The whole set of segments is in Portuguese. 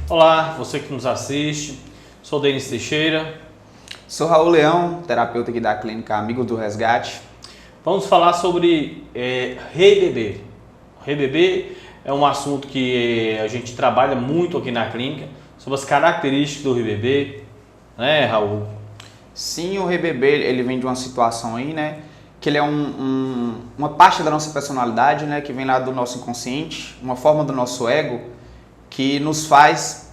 Olá, você que nos assiste, sou Denis Teixeira. Sou Raul Leão, terapeuta aqui da clínica Amigos do Resgate. Vamos falar sobre RBB. RBB é um assunto que a gente trabalha muito aqui na clínica, sobre as características do RBB, né, Raul? Sim, o RBB ele vem de uma situação aí, né, que ele é uma parte da nossa personalidade, né, que vem lá do nosso inconsciente, uma forma do nosso ego, que nos faz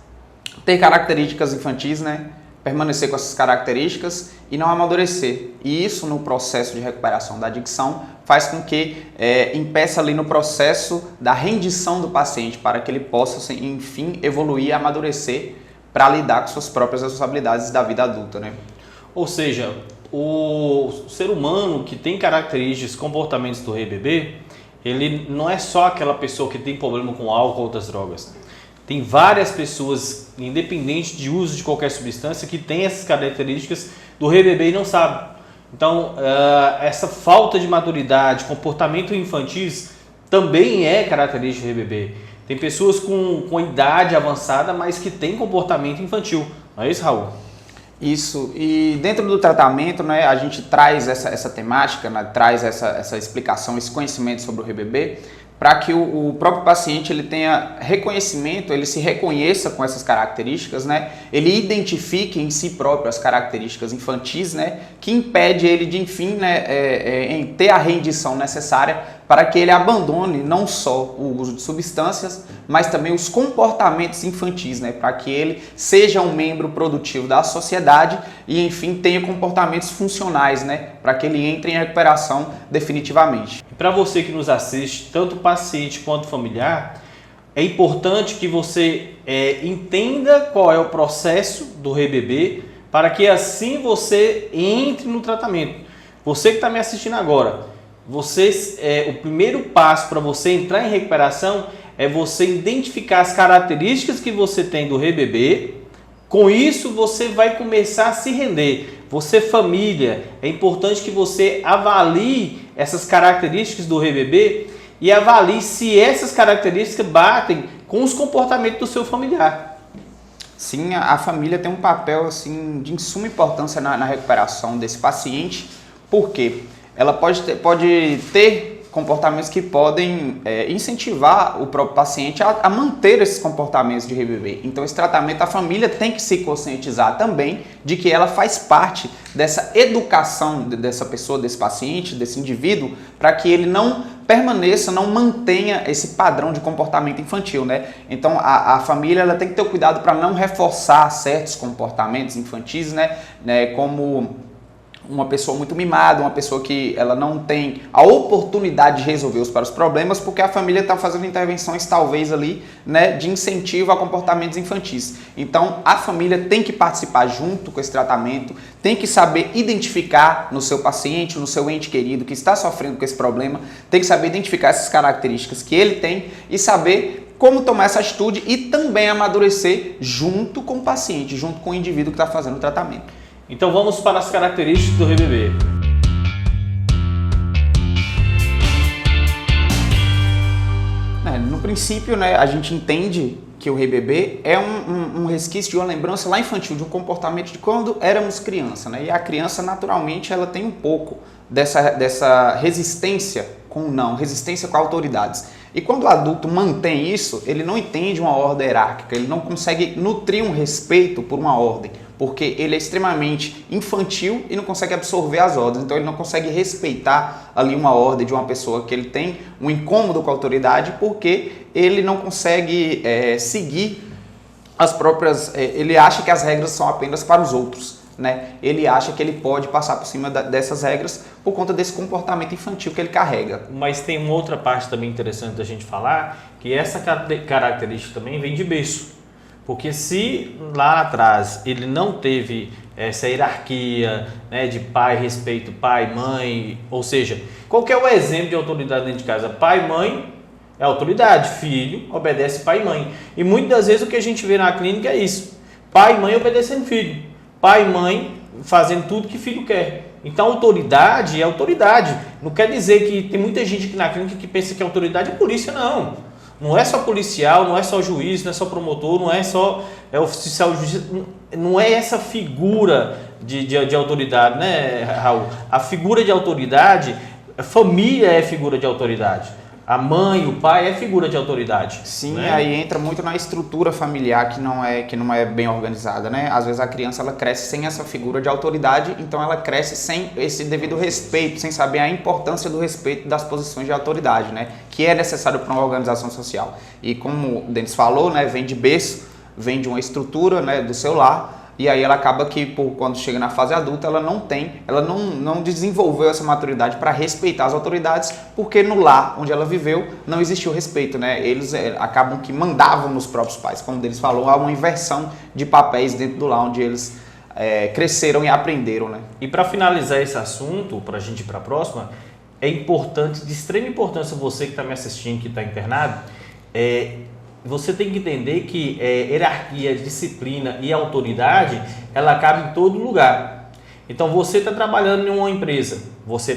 ter características infantis, né, permanecer com essas características e não amadurecer. E isso no processo de recuperação da adicção faz com que impeça ali no processo da rendição do paciente para que ele possa, enfim, evoluir e amadurecer para lidar com suas próprias responsabilidades da vida adulta, né? Ou seja, o ser humano que tem características, comportamentos do RBB, ele não é só aquela pessoa que tem problema com álcool ou outras drogas. Tem várias pessoas, independente de uso de qualquer substância, que tem essas características do RBB e não sabe. Então, essa falta de maturidade, comportamento infantis, também é característica do RBB. Tem pessoas com idade avançada, mas que têm comportamento infantil. Não é isso, Raul? Isso. E dentro do tratamento, né, a gente traz essa temática, né, traz essa explicação, esse conhecimento sobre o RBB, para que o próprio paciente ele tenha reconhecimento, ele se reconheça com essas características, né? Ele identifique em si próprio as características infantis, né? Que impede ele de, enfim, né, ter a rendição necessária para que ele abandone não só o uso de substâncias, mas também os comportamentos infantis, né? Para que ele seja um membro produtivo da sociedade e, enfim, tenha comportamentos funcionais, né? Para que ele entre em recuperação definitivamente. Para você que nos assiste, tanto paciente quanto familiar, é importante que você entenda qual é o processo do RBB para que assim você entre no tratamento. Você que está me assistindo agora, o primeiro passo para você entrar em recuperação é você identificar as características que você tem do RBB. Com isso, você vai começar a se render. Você, família, é importante que você avalie essas características do RBB e avalie se essas características batem com os comportamentos do seu familiar. Sim, a família tem um papel assim, de suma importância na recuperação desse paciente, porque ela pode ter comportamentos que podem incentivar o próprio paciente a manter esses comportamentos de RBB. Então, esse tratamento, a família tem que se conscientizar também de que ela faz parte dessa educação dessa pessoa, desse paciente, desse indivíduo, para que ele não permaneça, não mantenha esse padrão de comportamento infantil, né? Então, a família ela tem que ter o cuidado para não reforçar certos comportamentos infantis, né? Como uma pessoa muito mimada, uma pessoa que ela não tem a oportunidade de resolver os próprios problemas, porque a família está fazendo intervenções talvez ali, né, de incentivo a comportamentos infantis. Então a família tem que participar junto com esse tratamento, tem que saber identificar no seu paciente, no seu ente querido que está sofrendo com esse problema, tem que saber identificar essas características que ele tem e saber como tomar essa atitude e também amadurecer junto com o paciente, junto com o indivíduo que está fazendo o tratamento. Então vamos para as características do RBB. No princípio, né, a gente entende que o RBB é um resquício de uma lembrança lá infantil, de um comportamento de quando éramos criança, né? E a criança, naturalmente, ela tem um pouco dessa resistência com o não, resistência com autoridades. E quando o adulto mantém isso, ele não entende uma ordem hierárquica, ele não consegue nutrir um respeito por uma ordem, porque ele é extremamente infantil e não consegue absorver as ordens, então ele não consegue respeitar ali uma ordem de uma pessoa que ele tem um incômodo com a autoridade, porque ele não consegue seguir as próprias, ele acha que as regras são apenas para os outros, né? Ele acha que ele pode passar por cima dessas regras por conta desse comportamento infantil que ele carrega. Mas tem uma outra parte também interessante da gente falar, que essa característica também vem de berço. Porque se lá atrás ele não teve essa hierarquia, né, de pai, respeito, pai, mãe, ou seja, qual que é o exemplo de autoridade dentro de casa? Pai, mãe é autoridade, filho obedece pai e mãe. E muitas das vezes o que a gente vê na clínica é isso, pai e mãe obedecendo filho, pai e mãe fazendo tudo que filho quer. Então autoridade é autoridade, não quer dizer que tem muita gente aqui na clínica que pensa que a autoridade é polícia, não. Não é só policial, não é só juiz, não é só promotor, não é só oficial de justiça, não é essa figura de autoridade, né, Raul? A figura de autoridade, a família é figura de autoridade. A mãe, o pai é figura de autoridade. Sim, né? Aí entra muito na estrutura familiar que não é bem organizada, né? Às vezes a criança ela cresce sem essa figura de autoridade, então ela cresce sem esse devido respeito, sem saber a importância do respeito das posições de autoridade, né? Que é necessário para uma organização social. E como o Denis falou, né? Vem de berço, vem de uma estrutura, né? Do seu lar. E aí ela acaba que, quando chega na fase adulta, ela não desenvolveu essa maturidade para respeitar as autoridades, porque no lar onde ela viveu não existiu respeito, né? Eles acabam que mandavam nos próprios pais, como eles falou, há uma inversão de papéis dentro do lar onde eles cresceram e aprenderam, né? E para finalizar esse assunto, para a gente ir para a próxima, é importante, de extrema importância, você que está me assistindo, que está internado, você tem que entender que hierarquia, disciplina e autoridade, ela cabe em todo lugar. Então você está trabalhando em uma empresa, você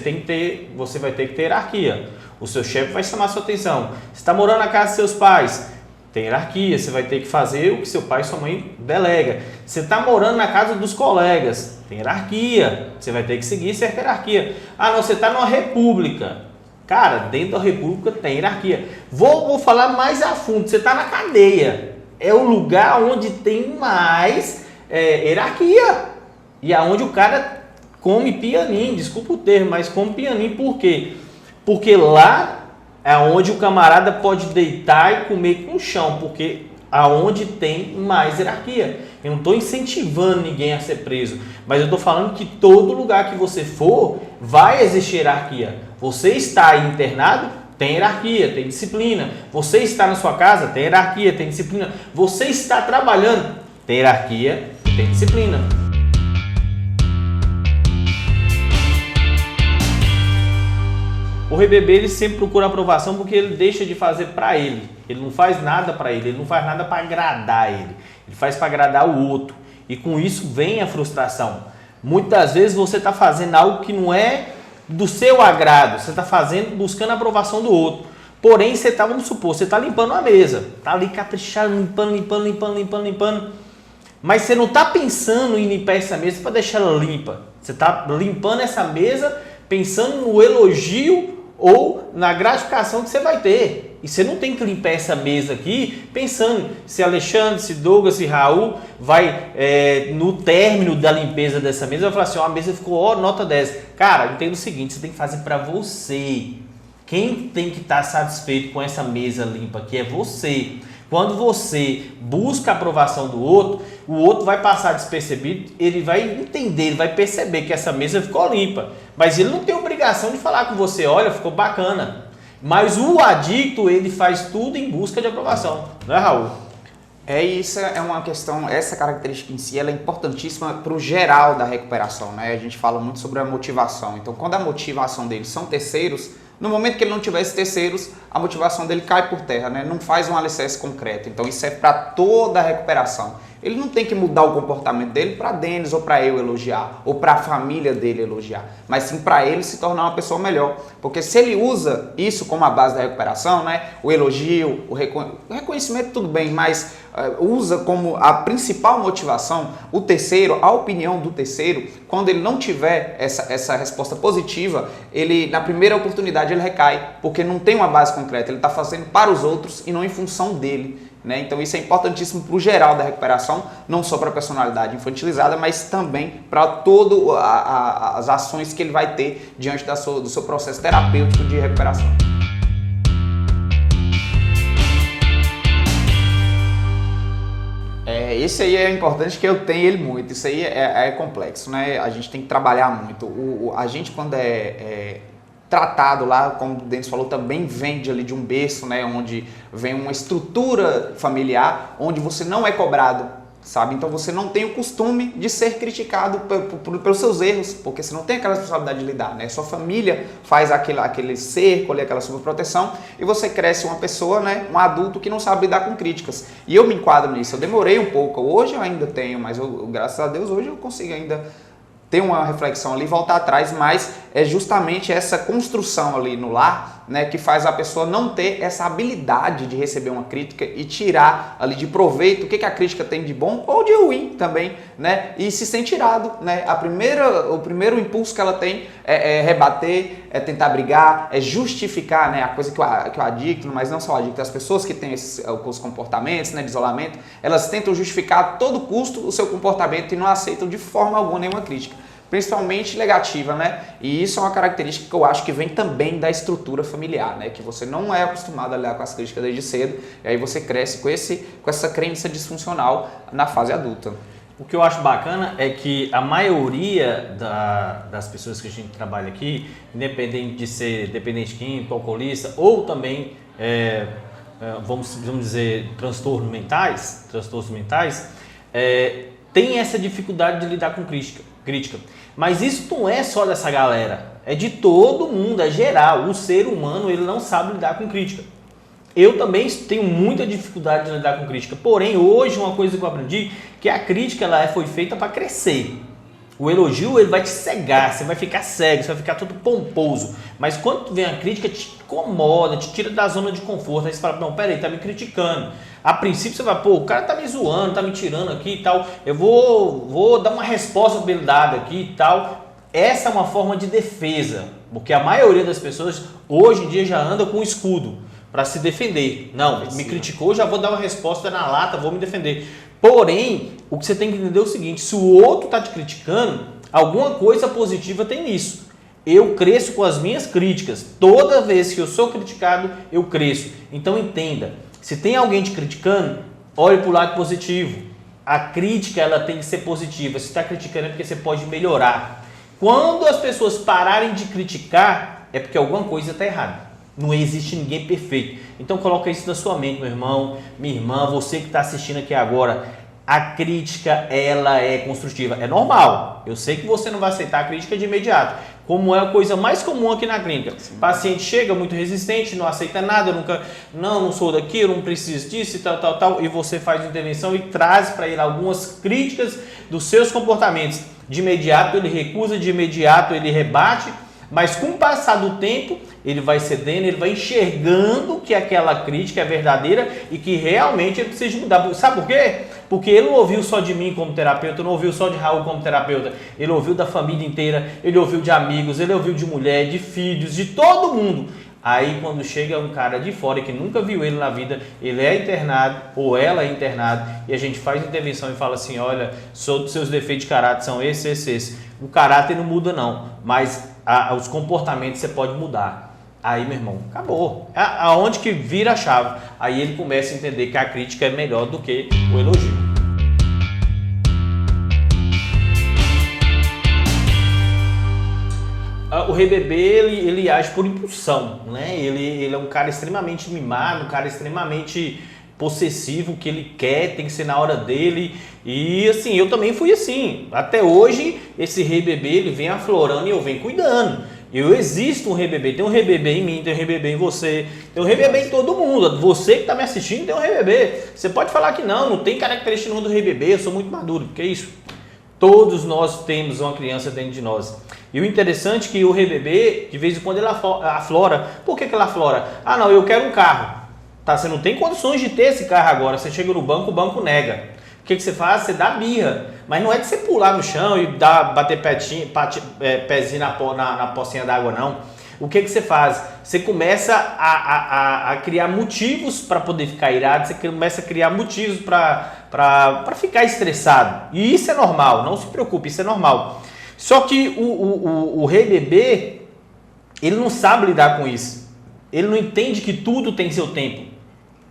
vai ter que ter hierarquia. O seu chefe vai chamar a sua atenção. Você está morando na casa dos seus pais, tem hierarquia, você vai ter que fazer o que seu pai e sua mãe delega. Você está morando na casa dos colegas, tem hierarquia, você vai ter que seguir certa hierarquia. Ah, não, você está numa república. Cara, dentro da república tem hierarquia. Vou falar mais a fundo. Você está na cadeia. É o lugar onde tem mais hierarquia. E aonde o cara come pianinho. Desculpa o termo, mas come pianinho. Por quê? Porque lá é onde o camarada pode deitar e comer com o chão. Porque aonde tem mais hierarquia. Eu não estou incentivando ninguém a ser preso. Mas eu estou falando que todo lugar que você for, vai existir hierarquia. Você está aí internado, tem hierarquia, tem disciplina. Você está na sua casa, tem hierarquia, tem disciplina. Você está trabalhando, tem hierarquia, tem disciplina. O RBB ele sempre procura aprovação porque ele deixa de fazer para ele. Ele não faz nada para ele não faz nada para agradar ele. Ele faz para agradar o outro. E com isso vem a frustração. Muitas vezes você está fazendo algo que não é do seu agrado, você está fazendo, buscando a aprovação do outro. Porém, você está, vamos supor, você está limpando a mesa, está ali caprichado, limpando. Mas você não está pensando em limpar essa mesa para deixar ela limpa. Você está limpando essa mesa pensando no elogio ou na gratificação que você vai ter. E você não tem que limpar essa mesa aqui pensando se Alexandre, se Douglas, se Raul vai, no término da limpeza dessa mesa, vai falar assim, a mesa ficou nota 10. Cara, entenda o seguinte, você tem que fazer para você. Quem tem que estar satisfeito com essa mesa limpa aqui é você. Quando você busca a aprovação do outro, o outro vai passar despercebido, ele vai entender, ele vai perceber que essa mesa ficou limpa. Mas ele não tem obrigação de falar com você, olha, ficou bacana. Mas o adicto, ele faz tudo em busca de aprovação, não é, Raul? Isso é uma questão, essa característica em si ela é importantíssima para o geral da recuperação, né? A gente fala muito sobre a motivação. Então, quando a motivação deles são terceiros, no momento que ele não tiver esses terceiros, a motivação dele cai por terra, né? Não faz um alicerce concreto. Então, isso é para toda a recuperação. Ele não tem que mudar o comportamento dele para Denis ou para eu elogiar, ou para a família dele elogiar, mas sim para ele se tornar uma pessoa melhor. Porque se ele usa isso como a base da recuperação, né, o elogio, o reconhecimento, tudo bem, mas usa como a principal motivação o terceiro, a opinião do terceiro, quando ele não tiver essa resposta positiva, ele na primeira oportunidade ele recai, porque não tem uma base concreta, ele está fazendo para os outros e não em função dele. Né? Então isso é importantíssimo para o geral da recuperação, não só para a personalidade infantilizada, mas também para todas as ações que ele vai ter diante do seu processo terapêutico de recuperação. Esse aí é importante que eu tenho ele muito, isso aí é complexo, né? A gente tem que trabalhar muito. A gente quando tratado lá, como o Denis falou, também vem de ali de um berço, né, onde vem uma estrutura familiar, onde você não é cobrado, sabe? Então você não tem o costume de ser criticado pelos seus erros, porque você não tem aquela responsabilidade de lidar, né? Sua família faz aquele cerco ali, aquela superproteção, e você cresce uma pessoa, né, um adulto que não sabe lidar com críticas. E eu me enquadro nisso, eu demorei um pouco, hoje eu ainda tenho, mas graças a Deus hoje eu consigo ainda ter uma reflexão ali, voltar atrás, mas é justamente essa construção ali no lar né, que faz a pessoa não ter essa habilidade de receber uma crítica e tirar ali de proveito o que a crítica tem de bom ou de ruim também, né, e se sente tirado, né, o primeiro impulso que ela tem é rebater, é tentar brigar, é justificar, né, a coisa que o adicto, mas não só o adicto, as pessoas que têm os comportamentos, né, de isolamento, elas tentam justificar a todo custo o seu comportamento e não aceitam de forma alguma nenhuma crítica, principalmente negativa, né? E isso é uma característica que eu acho que vem também da estrutura familiar, né? Que você não é acostumado a lidar com as críticas desde cedo, e aí você cresce com essa crença disfuncional na fase adulta. O que eu acho bacana é que a maioria das pessoas que a gente trabalha aqui, independente de ser dependente químico, alcoolista ou também, vamos dizer, transtornos mentais, tem essa dificuldade de lidar com crítica. Mas isso não é só dessa galera, é de todo mundo, é geral. O ser humano, ele não sabe lidar com crítica. Eu também tenho muita dificuldade de lidar com crítica, porém hoje uma coisa que eu aprendi, que a crítica ela foi feita para crescer. O elogio ele vai te cegar, você vai ficar cego, você vai ficar todo pomposo. Mas quando vem a crítica, te incomoda, te tira da zona de conforto. Aí você fala, não, peraí, tá me criticando. A princípio você vai, pô, o cara tá me zoando, tá me tirando aqui e tal. Eu vou dar uma resposta bem dada aqui e tal. Essa é uma forma de defesa, porque a maioria das pessoas hoje em dia já anda com um escudo para se defender. Não, me criticou, já vou dar uma resposta na lata, vou me defender. Porém, o que você tem que entender é o seguinte, se o outro está te criticando, alguma coisa positiva tem nisso. Eu cresço com as minhas críticas. Toda vez que eu sou criticado, eu cresço. Então entenda, se tem alguém te criticando, olhe para o lado positivo. A crítica ela tem que ser positiva. Se está criticando é porque você pode melhorar. Quando as pessoas pararem de criticar, é porque alguma coisa está errada. Não existe ninguém perfeito. Então coloca isso na sua mente, meu irmão, minha irmã, você que está assistindo aqui agora. A crítica, ela é construtiva. É normal. Eu sei que você não vai aceitar a crítica de imediato. Como é a coisa mais comum aqui na clínica. O paciente chega muito resistente, não aceita nada, não sou daqui, eu não preciso disso e tal. E você faz uma intervenção e traz para ele algumas críticas dos seus comportamentos. De imediato ele recusa, de imediato ele rebate. Mas com o passar do tempo, ele vai cedendo, ele vai enxergando que aquela crítica é verdadeira e que realmente ele precisa mudar. Sabe por quê? Porque ele não ouviu só de mim como terapeuta, não ouviu só de Raul como terapeuta. Ele ouviu da família inteira, ele ouviu de amigos, ele ouviu de mulher, de filhos, de todo mundo. Aí quando chega um cara de fora que nunca viu ele na vida, ele é internado ou ela é internada e a gente faz intervenção e fala assim, olha, seus defeitos de caráter são esses. O caráter não muda não, mas os comportamentos você pode mudar. Aí, meu irmão, acabou. Aonde que vira a chave? Aí ele começa a entender que a crítica é melhor do que o elogio. O RBB, ele age por impulsão, né? Ele é um cara extremamente mimado, um cara extremamente possessivo, o que ele quer tem que ser na hora dele. E assim, eu também fui assim. Até hoje, esse RBB, ele vem aflorando e eu venho cuidando. Eu existo um RBB, tem um RBB em mim, tem um RBB em você, tem um RBB em todo mundo. Você que está me assistindo tem um RBB. Você pode falar que não tem característica nenhuma do RBB, eu sou muito maduro, porque é isso. Todos nós temos uma criança dentro de nós. E o interessante é que o RBB, de vez em quando, ele aflora. Por que ela aflora? Ah, não, eu quero um carro. Tá, você não tem condições de ter esse carro agora. Você chega no banco, o banco nega. O que você faz? Você dá birra. Mas não é de você pular no chão e bater pezinho na pocinha d'água, não. O que você faz? Você começa a criar motivos para poder ficar irado, você começa a criar motivos para ficar estressado. E isso é normal, não se preocupe, isso é normal. Só que o RBB, ele não sabe lidar com isso. Ele não entende que tudo tem seu tempo.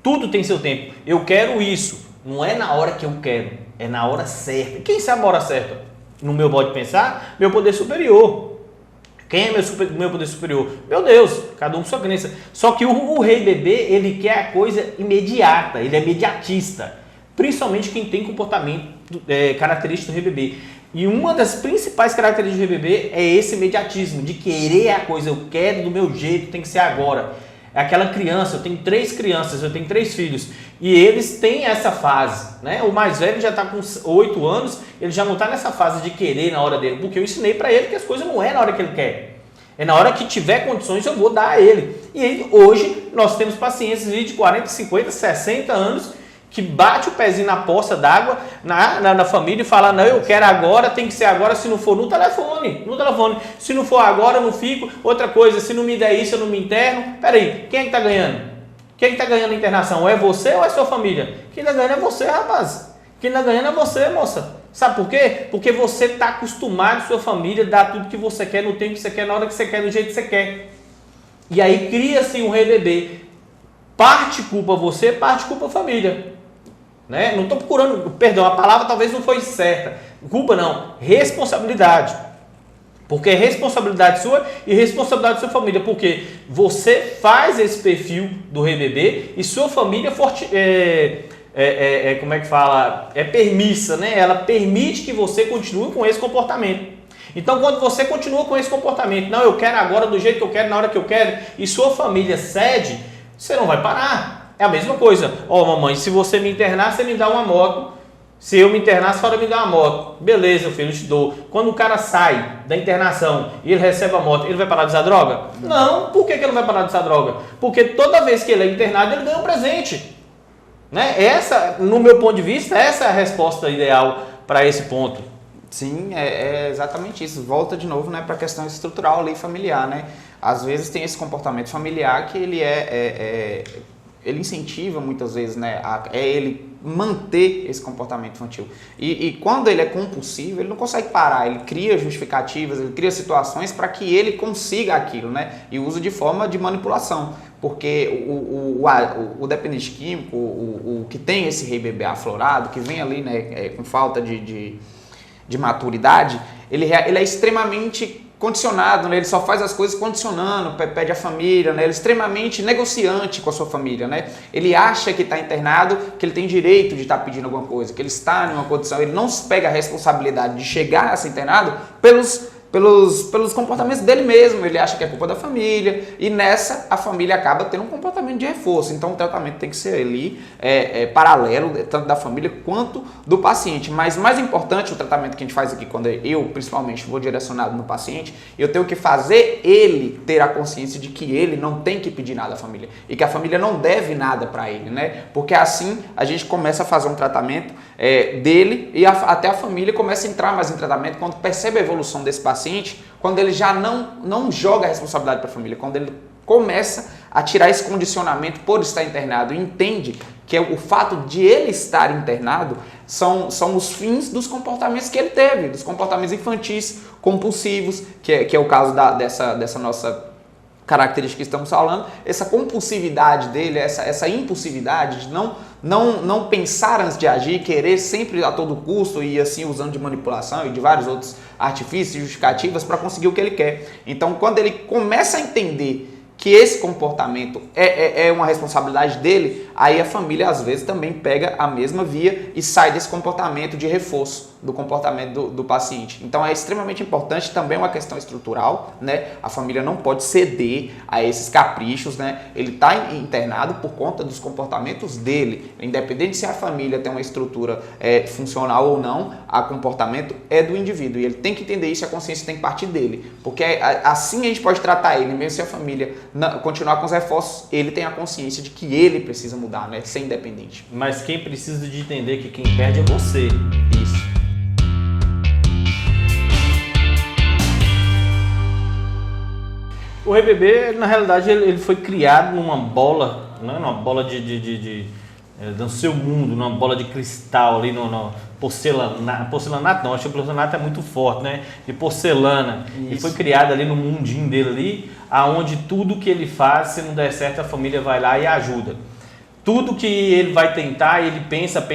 Tudo tem seu tempo. Eu quero isso. Não é na hora que eu quero, é na hora certa. Quem sabe a hora certa? No meu modo de pensar, meu poder superior. Quem é meu poder superior? Meu Deus, cada um com sua crença. Só que o RBB, ele quer a coisa imediata, ele é imediatista. Principalmente quem tem comportamento característico do RBB. E uma das principais características do RBB é esse imediatismo, de querer a coisa, eu quero do meu jeito, tem que ser agora. É aquela criança, eu tenho 3 crianças, eu tenho 3 filhos, e eles têm essa fase, né? O mais velho já está com 8 anos, ele já não está nessa fase de querer na hora dele, porque eu ensinei para ele que as coisas não é na hora que ele quer. É na hora que tiver condições eu vou dar a ele. E aí, hoje nós temos pacientes de 40, 50, 60 anos que bate o pezinho na poça d'água na família e fala, não, eu quero agora, tem que ser agora, se não for no telefone. Se não for agora, eu não fico. Outra coisa, se não me der isso, eu não me interno. Peraí, quem é que está ganhando? Quem é que está ganhando a internação? É você ou é sua família? Quem está ganhando é você, rapaz. Quem está ganhando é você, moça. Sabe por quê? Porque você está acostumado, sua família, a dar tudo que você quer, no tempo que você quer, na hora que você quer, do jeito que você quer. E aí cria-se um RBB. Parte culpa você, parte culpa família. Né? Não estou procurando, perdão, a palavra talvez não foi certa. Culpa não, responsabilidade. Porque é responsabilidade sua e responsabilidade da sua família. Porque você faz esse perfil do RBB e sua família como é que fala? É permissa, né? Ela permite que você continue com esse comportamento. Então, quando você continua com esse comportamento, não, eu quero agora do jeito que eu quero, na hora que eu quero, e sua família cede, você não vai parar. É a mesma coisa. Mamãe, se você me internar, você me dá uma moto. Se eu me internar, a senhora me dá uma moto. Beleza, filho, eu te dou. Quando o cara sai da internação e ele recebe a moto, ele vai parar de usar droga? Não. Por que ele não vai parar de usar droga? Porque toda vez que ele é internado, ele ganha um presente. Né? Essa, no meu ponto de vista, essa é a resposta ideal para esse ponto. Sim, é exatamente isso. Volta de novo, né, para a questão estrutural ali familiar, né? Às vezes tem esse comportamento familiar que ele ele incentiva muitas vezes, né, ele manter esse comportamento infantil. E quando ele é compulsivo, ele não consegue parar, ele cria justificativas, ele cria situações para que ele consiga aquilo, né? E usa de forma de manipulação. Porque o dependente químico, o que tem esse RBB aflorado, que vem ali, né, com falta de maturidade, ele é extremamente condicionado, né? Ele só faz as coisas condicionando, pede a família, né? Ele é extremamente negociante com a sua família, né? Ele acha que está internado, que ele tem direito de estar pedindo alguma coisa, que ele está em uma condição, ele não se pega a responsabilidade de chegar a ser internado pelos comportamentos dele mesmo. Ele acha que é culpa da família e nessa a família acaba tendo um comportamento de reforço. Então o tratamento tem que ser ali paralelo, tanto da família quanto do paciente. Mas mais importante, o tratamento que a gente faz aqui, quando eu principalmente vou direcionado no paciente, eu tenho que fazer ele ter a consciência de que ele não tem que pedir nada à família e que a família não deve nada para ele, né? Porque assim a gente começa a fazer um tratamento dele e até a família começa a entrar mais em tratamento quando percebe a evolução desse paciente, quando ele já não joga a responsabilidade para a família, quando ele começa a tirar esse condicionamento por estar internado e entende que o fato de ele estar internado são os fins dos comportamentos que ele teve, dos comportamentos infantis compulsivos, que é o caso dessa nossa característica que estamos falando, essa compulsividade dele, essa impulsividade de não pensar antes de agir, querer sempre a todo custo e assim usando de manipulação e de vários outros artifícios e justificativas para conseguir o que ele quer. Então, quando ele começa a entender que esse comportamento é uma responsabilidade dele, aí a família às vezes também pega a mesma via e sai desse comportamento de reforço do comportamento do paciente. Então é extremamente importante, também uma questão estrutural, né? A família não pode ceder a esses caprichos, né? Ele está internado por conta dos comportamentos dele, independente se a família tem uma estrutura funcional ou não, o comportamento é do indivíduo e ele tem que entender isso, a consciência tem que partir dele, porque assim a gente pode tratar ele, mesmo se a família continuar com os reforços, ele tem a consciência de que ele precisa mudar, né? Ser independente. Mas quem precisa de entender que quem perde é você. Isso. O RBB, na realidade, ele foi criado numa bola, né? Numa bola do seu mundo, numa bola de cristal ali, no porcelanato não, acho que o porcelanato é muito forte, né? De porcelana. Isso. E foi criado ali no mundinho dele ali, aonde tudo que ele faz, se não der certo, a família vai lá e ajuda. Tudo que ele vai tentar, ele pensa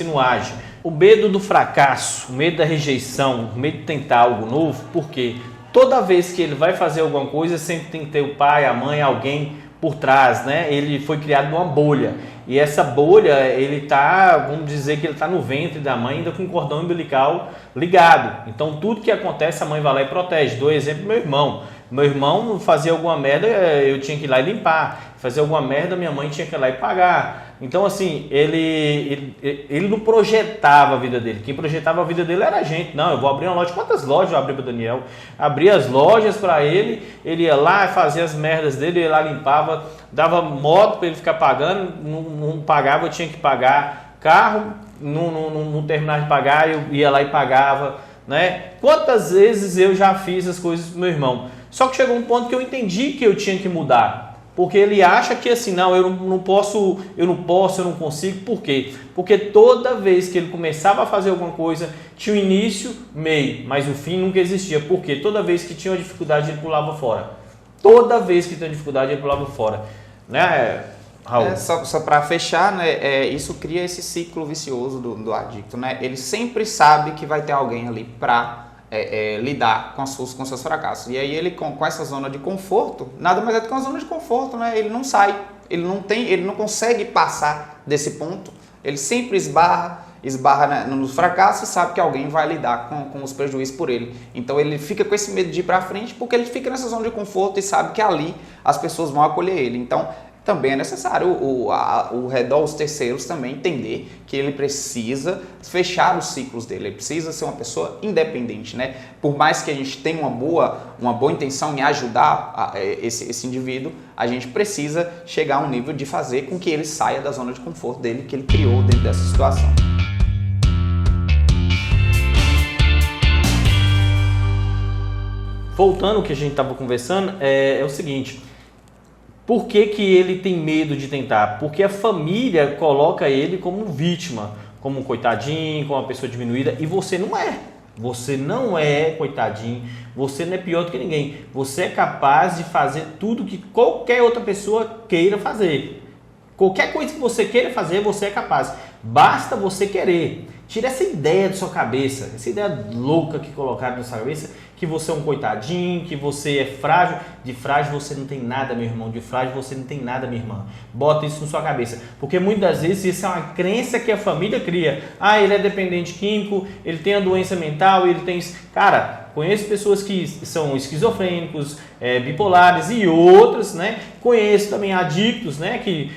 e não age. O medo do fracasso, o medo da rejeição, o medo de tentar algo novo, por quê? Toda vez que ele vai fazer alguma coisa, sempre tem que ter o pai, a mãe, alguém por trás, né? Ele foi criado numa bolha. E essa bolha, ele tá, vamos dizer que ele está no ventre da mãe, ainda com o cordão umbilical ligado. Então, tudo que acontece, a mãe vai lá e protege. Dou exemplo do meu irmão. Meu irmão fazia alguma merda, eu tinha que ir lá e limpar. Fazia alguma merda, minha mãe tinha que ir lá e pagar. Então, assim, ele não projetava a vida dele. Quem projetava a vida dele era a gente. Não, eu vou abrir uma loja. Quantas lojas eu abri para o Daniel? Abri as lojas para ele, ele ia lá, fazia as merdas dele, ia lá, limpava, dava moto para ele ficar pagando, não pagava, eu tinha que pagar. Carro, não terminava de pagar, eu ia lá e pagava, né? Quantas vezes eu já fiz as coisas pro meu irmão? Só que chegou um ponto que eu entendi que eu tinha que mudar. Porque ele acha que assim, não, eu não posso, eu não consigo. Por quê? Porque toda vez que ele começava a fazer alguma coisa, tinha o início, meio, mas o fim nunca existia. Por quê? Toda vez que tinha uma dificuldade, ele pulava fora. Toda vez que tinha dificuldade, ele pulava fora. Né, Raul? Só para fechar, né, isso cria esse ciclo vicioso do adicto. Né? Ele sempre sabe que vai ter alguém ali para lidar com seus fracassos. E aí ele com essa zona de conforto, nada mais é do que uma zona de conforto, né? Ele não sai, ele não consegue passar desse ponto, ele sempre esbarra nos fracassos e sabe que alguém vai lidar com os prejuízos por ele. Então ele fica com esse medo de ir para frente porque ele fica nessa zona de conforto e sabe que ali as pessoas vão acolher ele. Então também é necessário o redor, os terceiros também entender que ele precisa fechar os ciclos dele, ele precisa ser uma pessoa independente, né? Por mais que a gente tenha uma boa intenção em ajudar esse indivíduo, a gente precisa chegar a um nível de fazer com que ele saia da zona de conforto dele que ele criou dentro dessa situação. Voltando ao que a gente estava conversando, é o seguinte. Por que ele tem medo de tentar? Porque a família coloca ele como vítima, como um coitadinho, como uma pessoa diminuída, e você não é. Você não é coitadinho, você não é pior do que ninguém. Você é capaz de fazer tudo que qualquer outra pessoa queira fazer. Qualquer coisa que você queira fazer, você é capaz. Basta você querer. Tira essa ideia da sua cabeça, essa ideia louca que colocaram na sua cabeça, que você é um coitadinho, que você é frágil. De frágil você não tem nada, meu irmão. De frágil você não tem nada, minha irmã. Bota isso na sua cabeça. Porque muitas vezes isso é uma crença que a família cria. Ah, ele é dependente químico, ele tem a doença mental, ele tem... Cara, conheço pessoas que são esquizofrênicos, bipolares e outras, né? Conheço também adictos, né? Que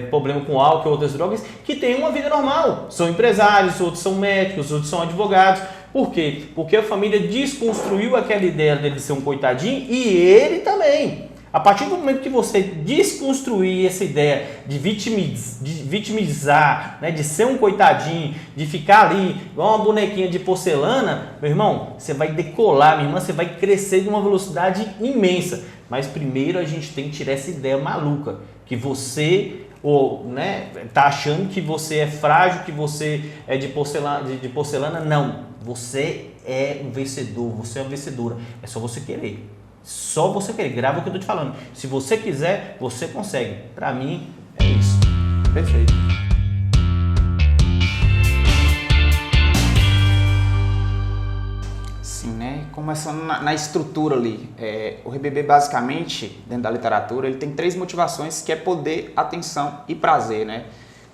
problema com álcool e outras drogas, que têm uma vida normal. São empresários, outros são médicos, outros são advogados. Por quê? Porque a família desconstruiu aquela ideia dele ser um coitadinho e ele também. A partir do momento que você desconstruir essa ideia de vitimizar, né, de ser um coitadinho, de ficar ali igual uma bonequinha de porcelana, meu irmão, você vai decolar, minha irmã, você vai crescer de uma velocidade imensa. Mas primeiro a gente tem que tirar essa ideia maluca, que você... tá achando que você é frágil, que você é de porcelana. Não, você é um vencedor, você é uma vencedora. É só você querer. Só você querer. Grava o que eu tô te falando. Se você quiser, você consegue. Pra mim, é isso. Perfeito. Sim, né? Começando na estrutura ali. O RBB, basicamente, dentro da literatura, ele tem 3 motivações, que é poder, atenção e prazer, né?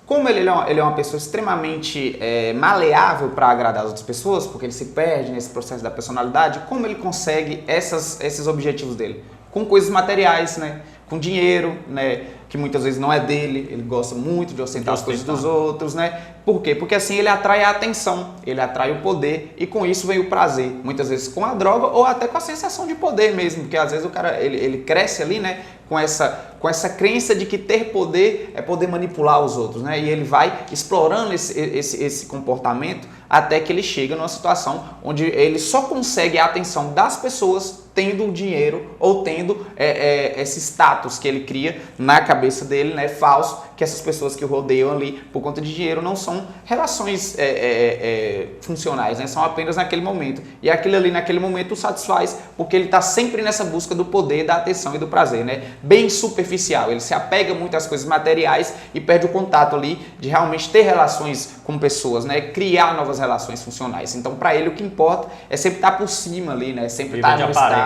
Como ele é uma pessoa extremamente maleável para agradar as outras pessoas, porque ele se perde nesse processo da personalidade, como ele consegue esses objetivos dele? Com coisas materiais, né? Com dinheiro, né? Que muitas vezes não é dele, ele gosta muito de ostentar as coisas dos outros, né? Por quê? Porque assim ele atrai a atenção, ele atrai o poder e com isso vem o prazer. Muitas vezes com a droga ou até com a sensação de poder mesmo, porque às vezes o cara ele cresce ali, né? Com essa crença de que ter poder é poder manipular os outros, né? E ele vai explorando esse comportamento até que ele chega numa situação onde ele só consegue a atenção das pessoas tendo dinheiro ou tendo esse status que ele cria na cabeça dele, né, falso, que essas pessoas que o rodeiam ali por conta de dinheiro não são relações funcionais, né, são apenas naquele momento. E aquilo ali naquele momento o satisfaz porque ele está sempre nessa busca do poder, da atenção e do prazer, né, bem superficial. Ele se apega muito às coisas materiais e perde o contato ali de realmente ter relações com pessoas, né, criar novas relações funcionais. Então, para ele o que importa é sempre estar por cima ali, né, sempre estar no estado.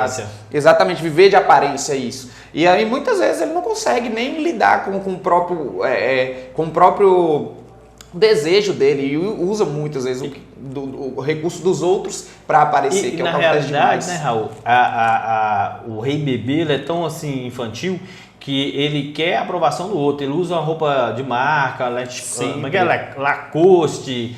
Exatamente, viver de aparência, isso. E aí muitas vezes ele não consegue nem lidar com o próprio desejo dele e usa muitas vezes o recurso dos outros para aparecer, que é o na realidade, né, Raul, o Rei Bebê ele é tão assim infantil que ele quer a aprovação do outro. Ele usa uma roupa de marca, Lacoste,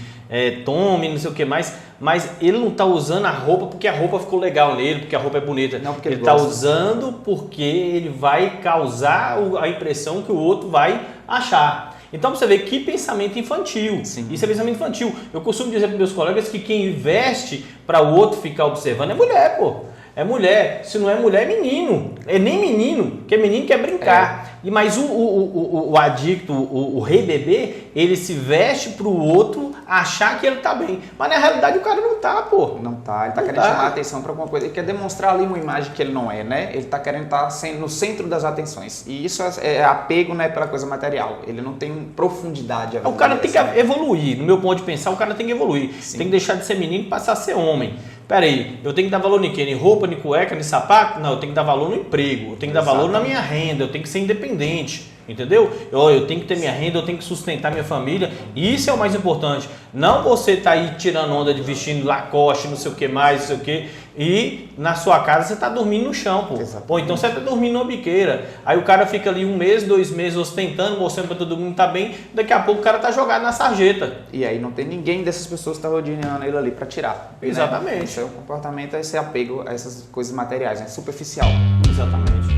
Tommy, não sei o que mais, mas ele não está usando a roupa porque a roupa ficou legal nele, porque a roupa é bonita. Não, porque ele está usando porque ele vai causar a impressão que o outro vai achar. Então você vê que pensamento infantil. Sim. Isso é pensamento infantil. Eu costumo dizer para meus colegas que quem investe para o outro ficar observando é mulher, pô. É mulher. Se não é mulher, é menino. É nem menino, porque menino quer brincar. Mas o adicto, o rei bebê, ele se veste pro outro achar que ele tá bem. Mas na realidade o cara não tá, pô. Não tá, ele tá querendo chamar a atenção para alguma coisa. Ele quer demonstrar ali uma imagem que ele não é, né? Ele tá querendo estar no centro das atenções. E isso é apego, né, pela coisa material. Ele não tem profundidade. O cara tem que evoluir. No meu ponto de pensar, o cara tem que evoluir. Sim. Tem que deixar de ser menino e passar a ser homem. Pera aí, eu tenho que dar valor em quê? Em roupa, em cueca, em sapato? Não, eu tenho que dar valor no emprego, eu tenho que dar valor na minha renda, eu tenho que ser independente, entendeu? Eu tenho que ter minha renda, eu tenho que sustentar minha família, e isso é o mais importante. Não você tá aí tirando onda de vestindo Lacoste, não sei o que mais, não sei o que, e na sua casa você tá dormindo no chão, pô. Ou então você tá dormindo numa biqueira. Aí o cara fica ali 1 mês, 2 meses ostentando, mostrando pra todo mundo que tá bem, daqui a pouco o cara tá jogado na sarjeta. E aí não tem ninguém dessas pessoas que tá rodeando ele ali pra tirar. Exatamente. Né? Esse é o comportamento, esse apego a essas coisas materiais, né? Superficial. Exatamente.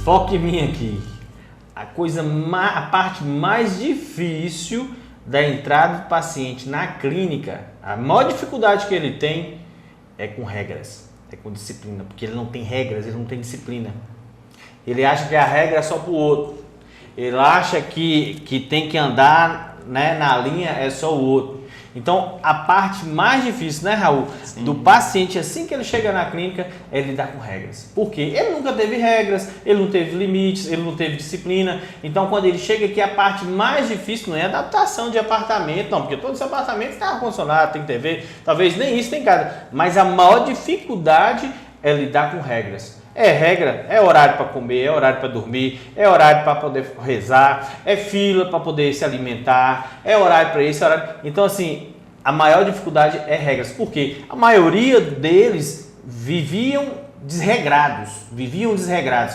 Foque em mim aqui. A parte mais difícil da entrada do paciente na clínica, a maior dificuldade que ele tem é com regras, é com disciplina, porque ele não tem regras, ele não tem disciplina. Ele acha que a regra é só para o outro. Ele acha que tem que andar, né, na linha é só o outro. Então, a parte mais difícil, né, Raul, Sim. do paciente assim que ele chega na clínica é lidar com regras. Por quê? Ele nunca teve regras, ele não teve limites, ele não teve disciplina. Então, quando ele chega aqui, a parte mais difícil não é a adaptação de apartamento, não, porque todos os apartamentos têm ar-condicionado, tem TV, talvez nem isso tem casa. Mas a maior dificuldade é lidar com regras. É regra, é horário para comer, é horário para dormir, é horário para poder rezar, é fila para poder se alimentar, é horário para isso, é horário... Então, assim, a maior dificuldade é regras. Por quê? A maioria deles viviam desregrados,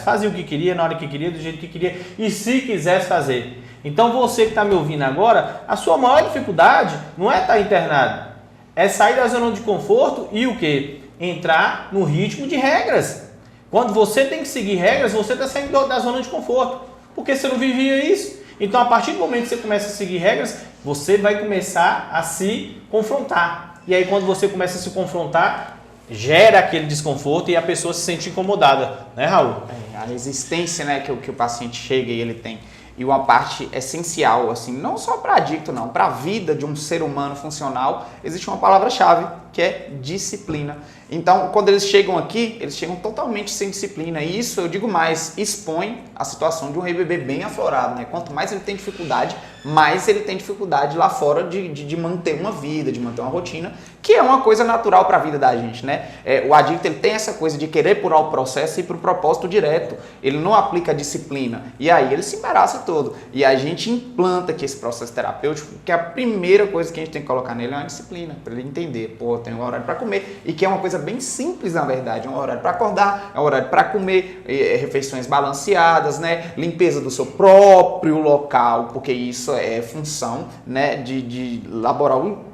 faziam o que queria, na hora que queria, do jeito que queria e se quisesse fazer. Então, você que está me ouvindo agora, a sua maior dificuldade não é estar internado, é sair da zona de conforto e o quê? Entrar no ritmo de regras. Quando você tem que seguir regras, você está saindo da zona de conforto, porque você não vivia isso. Então, a partir do momento que você começa a seguir regras, você vai começar a se confrontar. E aí, quando você começa a se confrontar, gera aquele desconforto e a pessoa se sente incomodada, né, Raul? A resistência, né, que o paciente chega e ele tem. E uma parte essencial, assim, não só para adicto, não, para a vida de um ser humano funcional, existe uma palavra-chave, que é disciplina. Então, quando eles chegam aqui, eles chegam totalmente sem disciplina. E isso, eu digo mais, expõe a situação de um rei bebê bem aflorado, né? Quanto mais ele tem dificuldade, mais ele tem dificuldade lá fora de manter uma vida, de manter uma rotina, que é uma coisa natural para a vida da gente, né? O adicto, ele tem essa coisa de querer pular o processo e ir para o propósito direto. Ele não aplica a disciplina. E aí ele se embaraça todo. E a gente implanta aqui esse processo terapêutico, que a primeira coisa que a gente tem que colocar nele é uma disciplina, para ele entender, pô, tem um horário para comer, e que é uma coisa bem simples, na verdade, é um horário para acordar, é um horário para comer, refeições balanceadas, né? Limpeza do seu próprio local, porque isso é função, né, de laboral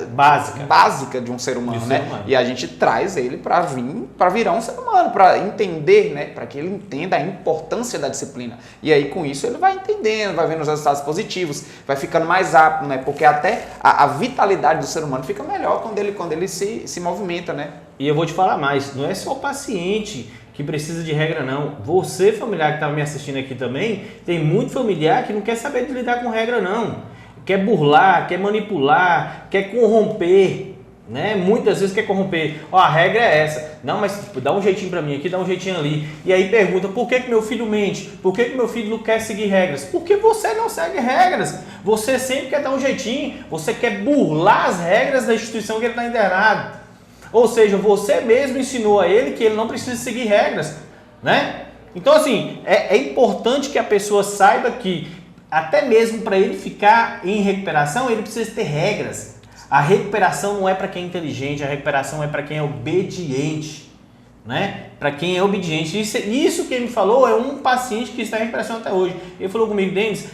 básica de um ser humano, né? E a gente traz ele para virar um ser humano, para entender, né? Para que ele entenda a importância da disciplina. E aí com isso ele vai entendendo, vai vendo os resultados positivos, vai ficando mais apto, né? Porque até a vitalidade do ser humano fica melhor quando ele se movimenta, né? E eu vou te falar mais, não é só o paciente que precisa de regra, não. Você, familiar que está me assistindo aqui também, tem muito familiar que não quer saber de lidar com regra, não. Quer burlar, quer manipular, quer corromper, né? Muitas vezes quer corromper. Ó, a regra é essa. Não, mas dá um jeitinho pra mim aqui, dá um jeitinho ali. E aí pergunta, por que meu filho mente? Por que meu filho não quer seguir regras? Porque você não segue regras. Você sempre quer dar um jeitinho. Você quer burlar as regras da instituição que ele está internado. Ou seja, você mesmo ensinou a ele que ele não precisa seguir regras, né? Então, assim, é importante que a pessoa saiba que até mesmo para ele ficar em recuperação, ele precisa ter regras. A recuperação não é para quem é inteligente, a recuperação é para quem é obediente, né? Para quem é obediente. Isso que ele me falou é um paciente que está em recuperação até hoje. Ele falou comigo, Denis,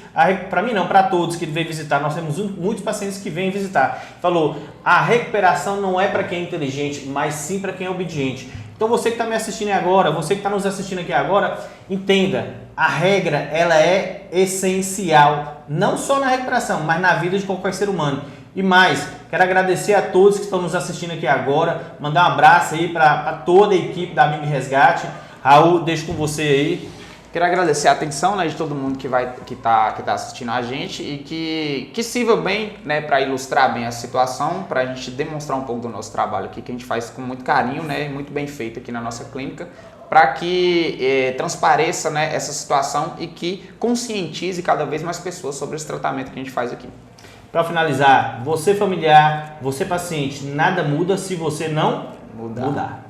para mim não, para todos que vêm visitar, nós temos muitos pacientes que vêm visitar. Falou, a recuperação não é para quem é inteligente, mas sim para quem é obediente. Então você que está me assistindo agora, você que está nos assistindo aqui agora, entenda, a regra ela é essencial, não só na recuperação, mas na vida de qualquer ser humano. E mais, quero agradecer a todos que estão nos assistindo aqui agora, mandar um abraço aí para toda a equipe da Amigo Resgate. Raul, deixo com você aí. Quero agradecer a atenção, né, de todo mundo que tá assistindo a gente e que sirva bem, né, para ilustrar bem a situação, para a gente demonstrar um pouco do nosso trabalho aqui, que a gente faz com muito carinho, né, muito bem feito aqui na nossa clínica, para que transpareça, né, essa situação e que conscientize cada vez mais pessoas sobre esse tratamento que a gente faz aqui. Para finalizar, você familiar, você paciente, nada muda se você não mudar.